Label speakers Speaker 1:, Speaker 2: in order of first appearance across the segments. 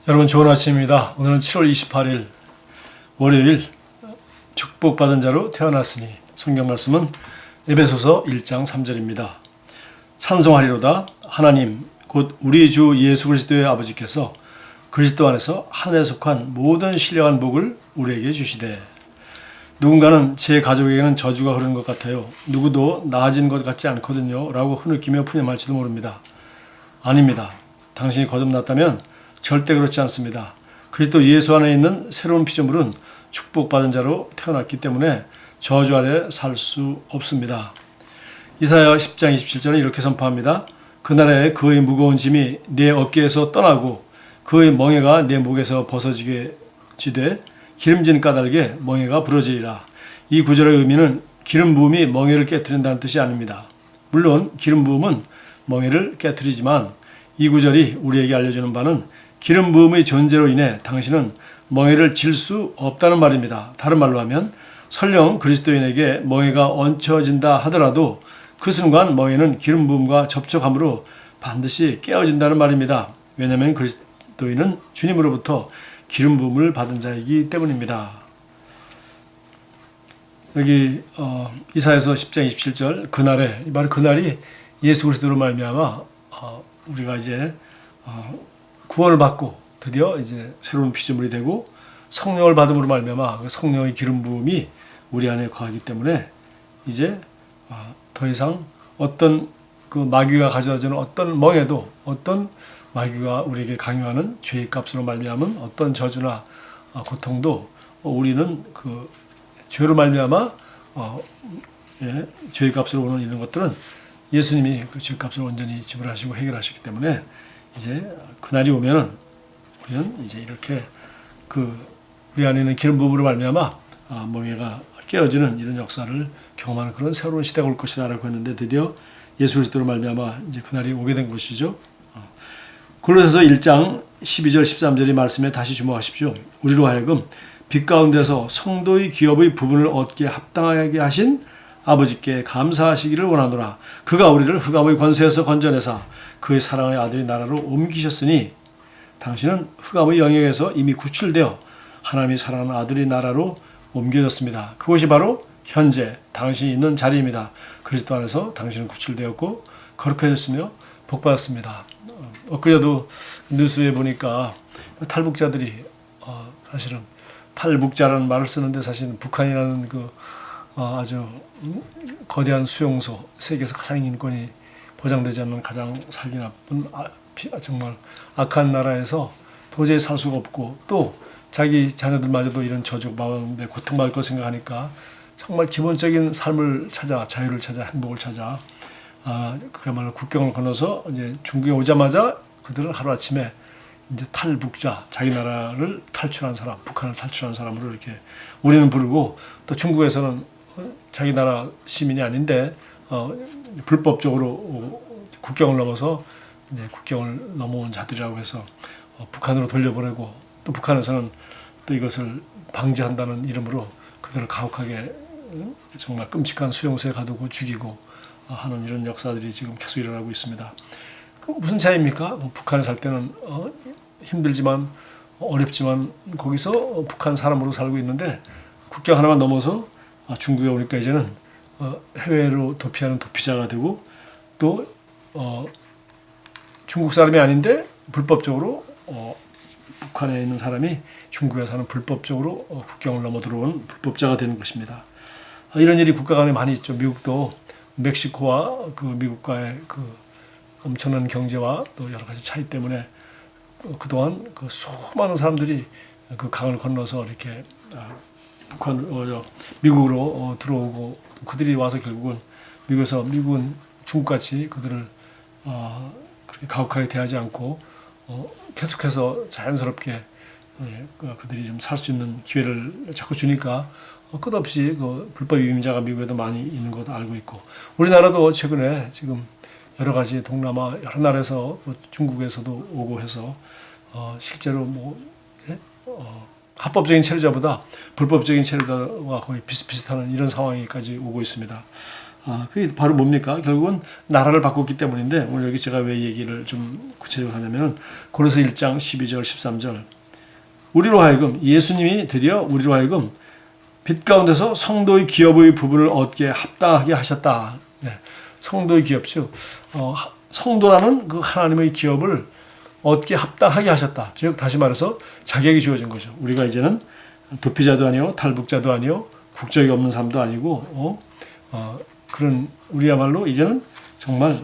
Speaker 1: 여러분 좋은 아침입니다. 오늘은 7월 28일 월요일 축복받은 자로 태어났으니 성경 말씀은 에베소서 1장 3절입니다. 찬송하리로다 하나님 곧 우리 주 예수 그리스도의 아버지께서 그리스도 안에서 하늘에 속한 모든 신령한 복을 우리에게 주시되 누군가는 제 가족에게는 저주가 흐르는 것 같아요. 누구도 나아진 것 같지 않거든요. 라고 흐느끼며 푸념할지도 모릅니다. 아닙니다. 당신이 거듭났다면 절대 그렇지 않습니다. 그리스도 예수 안에 있는 새로운 피조물은 축복받은 자로 태어났기 때문에 저주 아래 살 수 없습니다. 이사야 10장 27절은 이렇게 선포합니다. 그날에 그의 무거운 짐이 내 어깨에서 떠나고 그의 멍에가 내 목에서 벗어지게 지되 기름진 까닭에 멍에가 부러지리라. 이 구절의 의미는 기름 부음이 멍에를 깨트린다는 뜻이 아닙니다. 물론 기름 부음은 멍에를 깨트리지만 이 구절이 우리에게 알려주는 바는 기름 부음의 존재로 인해 당신은 멍에를 질 수 없다는 말입니다. 다른 말로 하면 설령 그리스도인에게 멍에가 얹혀진다 하더라도 그 순간 멍에는 기름 부음과 접촉함으로 반드시 깨어진다는 말입니다. 왜냐하면 그리스도인은 주님으로부터 기름 부음을 받은 자이기 때문입니다. 여기 이사야서 10장 27절 그날에 바로 그날이 예수 그리스도로 말미암아 우리가 이제 구원을 받고 드디어 이제 새로운 피조물이 되고 성령을 받음으로 말미암아 성령의 기름 부음이 우리 안에 거하기 때문에 이제 더 이상 어떤 그 마귀가 가져다주는 어떤 멍에도 어떤 마귀가 우리에게 강요하는 죄의 값으로 말미암은 어떤 저주나 고통도 우리는 그 죄로 말미암아 죄의 값으로 오는 이런 것들은 예수님이 그 죄의 값을 온전히 지불하시고 해결하셨기 때문에 이제 그날이 오면은 우리는 이제 이렇게 그 우리 안에 있는 기름 부음으로 말미암아 멍에가 깨어지는 이런 역사를 경험하는 그런 새로운 시대가 올 것이다라고 했는데 드디어 예수 그리스도로 말미암아 이제 그날이 오게 된 것이죠. 골로새서 1장 12절 13절의 말씀에 다시 주목하십시오. 우리로 하여금 빛 가운데서 성도의 기업의 부분을 얻게 합당하게 하신 아버지께 감사하시기를 원하노라. 그가 우리를 흑암의 권세에서 건져내사 그의 사랑의 아들의 나라로 옮기셨으니 당신은 흑암의 영역에서 이미 구출되어 하나님이 사랑하는 아들의 나라로 옮겨졌습니다. 그것이 바로 현재 당신이 있는 자리입니다. 그리스도 안에서 당신은 구출되었고 거룩해졌으며 복받았습니다. 엊그제도 뉴스에 보니까 탈북자들이 사실은 탈북자라는 말을 쓰는데 사실은 북한이라는 그 아주 거대한 수용소, 세계에서 가장 인권이 보장되지 않는 가장 살기 나쁜 정말 악한 나라에서 도저히 살 수가 없고 또 자기 자녀들마저도 이런 저주 마음에 고통받을 거 생각하니까 정말 기본적인 삶을 찾아 자유를 찾아 행복을 찾아 그야말로 국경을 건너서 이제 중국에 오자마자 그들은 하루아침에 이제 탈북자, 자기 나라를 탈출한 사람, 북한을 탈출한 사람으로 이렇게 우리는 부르고 또 중국에서는 자기 나라 시민이 아닌데 불법적으로 국경을 넘어서 이제 국경을 넘어온 자들이라고 해서 북한으로 돌려보내고 또 북한에서는 또 이것을 방지한다는 이름으로 그들을 가혹하게 정말 끔찍한 수용소에 가두고 죽이고 하는 이런 역사들이 지금 계속 일어나고 있습니다. 무슨 차이입니까? 북한에 살 때는 힘들지만 어렵지만 거기서 북한 사람으로 살고 있는데 국경 하나만 넘어서 중국에 오니까 이제는 해외로 도피하는 도피자가 되고 또 중국 사람이 아닌데 불법적으로 북한에 있는 사람이 중국에 사는 불법적으로 국경을 넘어 들어온 불법자가 되는 것입니다. 이런 일이 국가 간에 많이 있죠. 미국도 멕시코와 그 미국과의 그 엄청난 경제와 또 여러 가지 차이 때문에 그동안 그 수많은 사람들이 그 강을 건너서 이렇게 미국으로 들어오고 그들이 와서 결국은 미국은 중국같이 그들을 그렇게 가혹하게 대하지 않고 계속해서 자연스럽게 그들이 좀 살 수 있는 기회를 자꾸 주니까 끝없이 그 불법 이민자가 미국에도 많이 있는 것도 알고 있고 우리나라도 최근에 지금 여러 가지 동남아 여러 나라에서 중국에서도 오고 해서 실제로 합법적인 체류자보다 불법적인 체류자와 거의 비슷비슷한 이런 상황까지 오고 있습니다. 그게 바로 뭡니까? 결국은 나라를 바꿨기 때문인데 오늘 여기 제가 왜 얘기를 좀 구체적으로 하냐면은 고린도서 1장 12절 13절 우리로 하여금 예수님이 드디어 우리로 하여금 빛 가운데서 성도의 기업의 부분을 얻게 합당하게 하셨다. 네. 성도의 기업 즉 성도라는 그 하나님의 기업을 얻게 합당하게 하셨다. 즉 다시 말해서 자격이 주어진 거죠. 우리가 이제는 도피자도 아니요 탈북자도 아니요 국적이 없는 사람도 아니고 그런 우리야말로 이제는 정말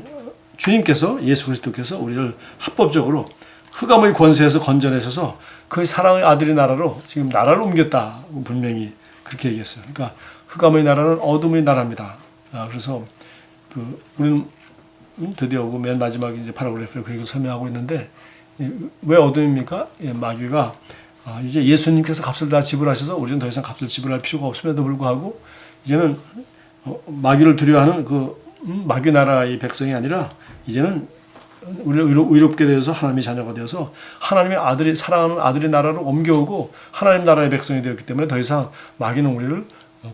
Speaker 1: 주님께서 예수 그리스도께서 우리를 합법적으로 흑암의 권세에서 건져내셔서 그의 사랑의 아들의 나라로 지금 나라를 옮겼다. 분명히 그렇게 얘기했어요. 그러니까 흑암의 나라는 어둠의 나라입니다. 그래서 우리는 드디어 맨 마지막에 이제 파라그래프에 그 얘기를 설명하고 있는데 왜 어둠입니까? 마귀가 이제 예수님께서 값을 다 지불하셔서 우리는 더 이상 값을 지불할 필요가 없음에도 불구하고 이제는 마귀를 두려워하는 그 마귀 나라의 백성이 아니라 이제는 우리를 의롭게 되어서 하나님의 자녀가 되어서 하나님의 아들이 사랑하는 아들의 나라로 옮겨오고 하나님 나라의 백성이 되었기 때문에 더 이상 마귀는 우리를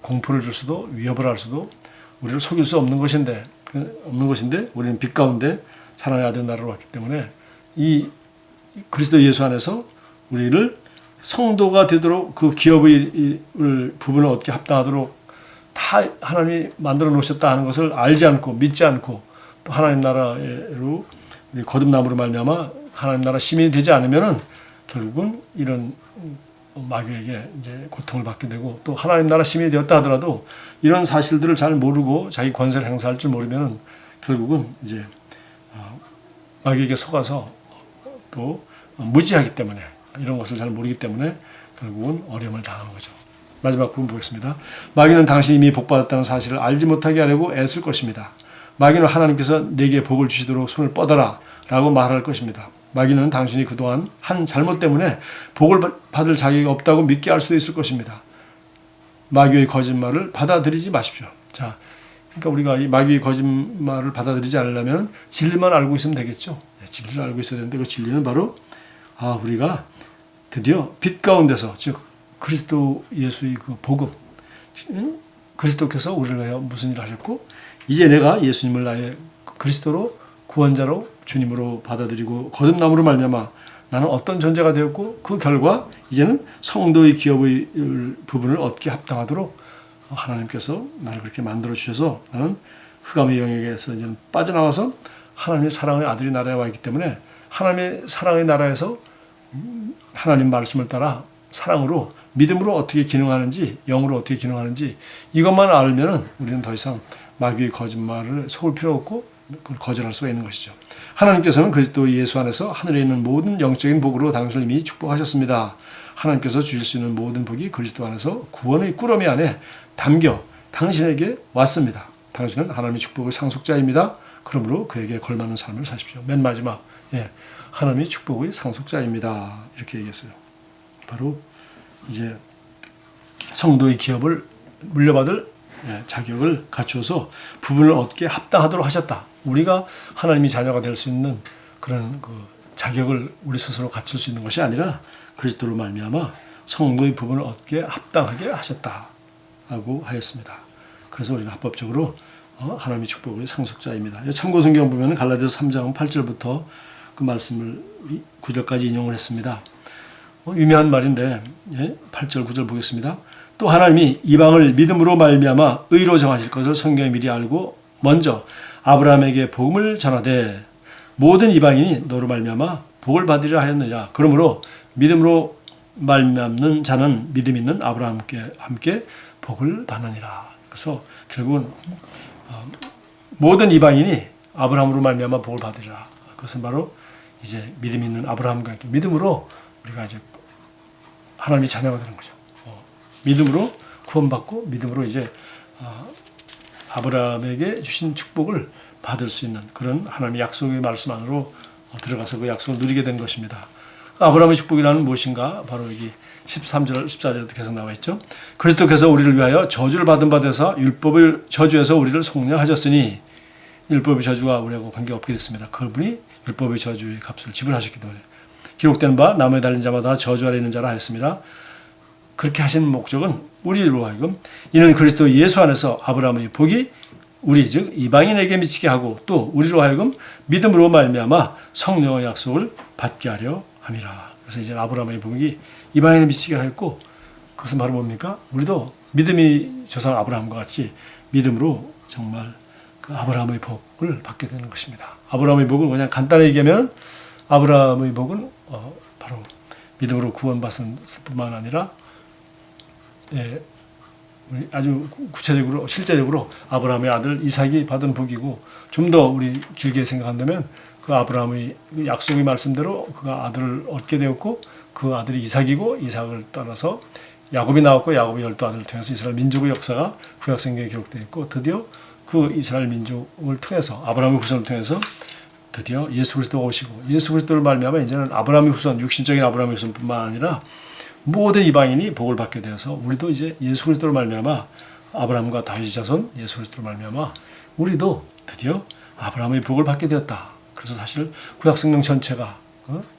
Speaker 1: 공포를 줄 수도 위협을 할 수도 우리를 속일 수 없는 것인데 우리는 빛 가운데 사랑의 아들 나라로 왔기 때문에 이 그리스도 예수 안에서 우리를 성도가 되도록 그 기업의 부분을 얻게 합당하도록 다 하나님이 만들어 놓으셨다 하는 것을 알지 않고 믿지 않고 또 하나님 나라로 거듭남으로 말미암아 하나님 나라 시민이 되지 않으면은 결국은 이런 마귀에게 이제 고통을 받게 되고 또 하나님 나라 시민이 되었다 하더라도 이런 사실들을 잘 모르고 자기 권세를 행사할 줄 모르면은 결국은 이제 마귀에게 속아서 또 무지하기 때문에 이런 것을 잘 모르기 때문에 결국은 어려움을 당하는 거죠. 마지막 부분 보겠습니다. 마귀는 당신이 이미 복받았다는 사실을 알지 못하게 하려고 애쓸 것입니다. 마귀는 하나님께서 내게 복을 주시도록 손을 뻗어라 라고 말할 것입니다. 마귀는 당신이 그동안 한 잘못 때문에 복을 받을 자격이 없다고 믿게 할 수도 있을 것입니다. 마귀의 거짓말을 받아들이지 마십시오. 자, 그러니까 우리가 이 마귀의 거짓말을 받아들이지 않으려면 진리만 알고 있으면 되겠죠. 진리를 알고 있어야 되는데 그 진리는 바로 우리가 드디어 빛 가운데서 즉 그리스도 예수의 그 복음 그리스도께서 우리를 위하여 무슨 일을 하셨고 이제 내가 예수님을 나의 그리스도로 구원자로 주님으로 받아들이고 거듭남으로 말미암아 나는 어떤 존재가 되었고 그 결과 이제는 성도의 기업의 부분을 얻게 합당하도록 하나님께서 나를 그렇게 만들어 주셔서 나는 흑암의 영역에서 이제 빠져나와서 하나님의 사랑의 아들의 나라에 와 있기 때문에 하나님의 사랑의 나라에서 하나님 말씀을 따라 사랑으로 믿음으로 어떻게 기능하는지 영으로 어떻게 기능하는지 이것만 알면은 우리는 더 이상 마귀의 거짓말을 속을 필요 없고 그걸 거절할 수가 있는 것이죠. 하나님께서는 그리스도 예수 안에서 하늘에 있는 모든 영적인 복으로 당신을 이미 축복하셨습니다. 하나님께서 주실 수 있는 모든 복이 그리스도 안에서 구원의 꾸러미 안에 담겨 당신에게 왔습니다. 당신은 하나님의 축복의 상속자입니다. 그러므로 그에게 걸맞는 삶을 사십시오. 맨 마지막 하나님의 축복의 상속자입니다. 이렇게 얘기했어요. 바로 이제 성도의 기업을 물려받을 자격을 갖추어서 부분을 얻게 합당하도록 하셨다. 우리가 하나님의 자녀가 될 수 있는 그런 그 자격을 우리 스스로 갖출 수 있는 것이 아니라 그리스도로 말미암아 성도의 부분을 얻게 합당하게 하셨다라고 하였습니다. 그래서 우리가 합법적으로 하나님의 축복의 상속자입니다. 참고 성경 보면 갈라디아서 3장 8절부터 그 말씀을 9절까지 인용을 했습니다. 유명한 말인데 8절 9절 보겠습니다. 또 하나님이 이방을 믿음으로 말미암아 의로 정하실 것을 성경에 미리 알고 먼저 아브라함에게 복음을 전하되 모든 이방인이 너로 말미암아 복을 받으려 하였느냐. 그러므로 믿음으로 말미암는 자는 믿음 있는 아브라함께 함께 복을 받느니라. 그래서 결국은 모든 이방인이 아브라함으로 말미암아 복을 받으리라. 그것은 바로 이제 믿음 있는 아브라함과 함께 믿음으로 우리가 이제 하나님의 자녀가 되는 거죠. 믿음으로 구원받고 믿음으로 이제 아브라함에게 주신 축복을 받을 수 있는 그런 하나님의 약속의 말씀 안으로 들어가서 그 약속을 누리게 된 것입니다. 아브라함의 축복이라는 무엇인가? 바로 여기 13절, 14절에도 계속 나와 있죠. 그리스도께서 우리를 위하여 저주를 받은 바 되사 율법의 저주에서 우리를 속량하셨으니 율법의 저주가 우리하고 관계없게 됐습니다. 그분이 율법의 저주의 값을 지불하셨기 때문에 기록된 바 나무에 달린 자마다 저주 아래 있는 자라 하였습니다. 그렇게 하신 목적은 우리로 하여금 이는 그리스도 예수 안에서 아브라함의 복이 우리 즉 이방인에게 미치게 하고 또 우리로 하여금 믿음으로 말미암아 성령의 약속을 받게 하려 함이라. 그래서 이제 아브라함의 복이 이방인에 미치게 하였고 그것은 바로 뭡니까? 우리도 믿음이 조상 아브라함과 같이 믿음으로 정말 그 아브라함의 복을 받게 되는 것입니다. 아브라함의 복은 그냥 간단히 얘기하면 아브라함의 복은 바로 믿음으로 구원받은 뿐만 아니라 아주 구체적으로 실제적으로 아브라함의 아들 이삭이 받은 복이고 좀 더 우리 길게 생각한다면 그 아브라함의 약속의 말씀대로 그가 아들을 얻게 되었고 그 아들이 이삭이고 이삭을 따라서 야곱이 나왔고 야곱의 12아들을 통해서 이스라엘 민족의 역사가 구약성경에 기록되어 있고 드디어 그 이스라엘 민족을 통해서 아브라함의 후손을 통해서 드디어 예수 그리스도가 오시고 예수 그리스도를 말미암아 이제는 아브라함의 후손 육신적인 아브라함의 후손뿐만 아니라 모든 이방인이 복을 받게 되어서 우리도 이제 예수 그리스도를 말미암아 아브라함과 다윗의 자손 예수 그리스도를 말미암아 우리도 드디어 아브라함의 복을 받게 되었다. 그래서 사실 구약성경 전체가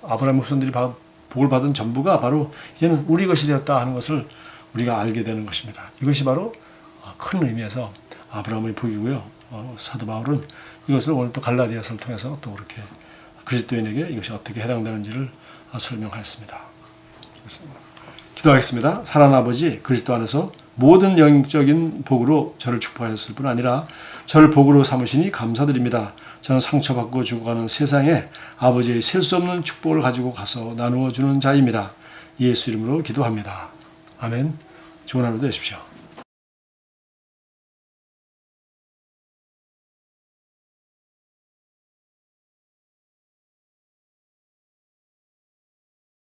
Speaker 1: 아브라함의 후손들이 복을 받은 전부가 바로 이제는 우리 것이 되었다 하는 것을 우리가 알게 되는 것입니다. 이것이 바로 큰 의미에서 아브라함의 복이고요. 사도 바울은 이것을 오늘 또 갈라디아서를 통해서 또 그렇게 그리스도인에게 이것이 어떻게 해당되는지를 설명하였습니다. 기도하겠습니다. 사랑하는 아버지, 그리스도 안에서 모든 영적인 복으로 저를 축복하셨을 뿐 아니라 저를 복으로 삼으시니 감사드립니다. 저는 상처받고 죽어가는 세상에 아버지의 셀 수 없는 축복을 가지고 가서 나누어 주는 자입니다. 예수 이름으로 기도합니다. 아멘. 좋은 하루 되십시오.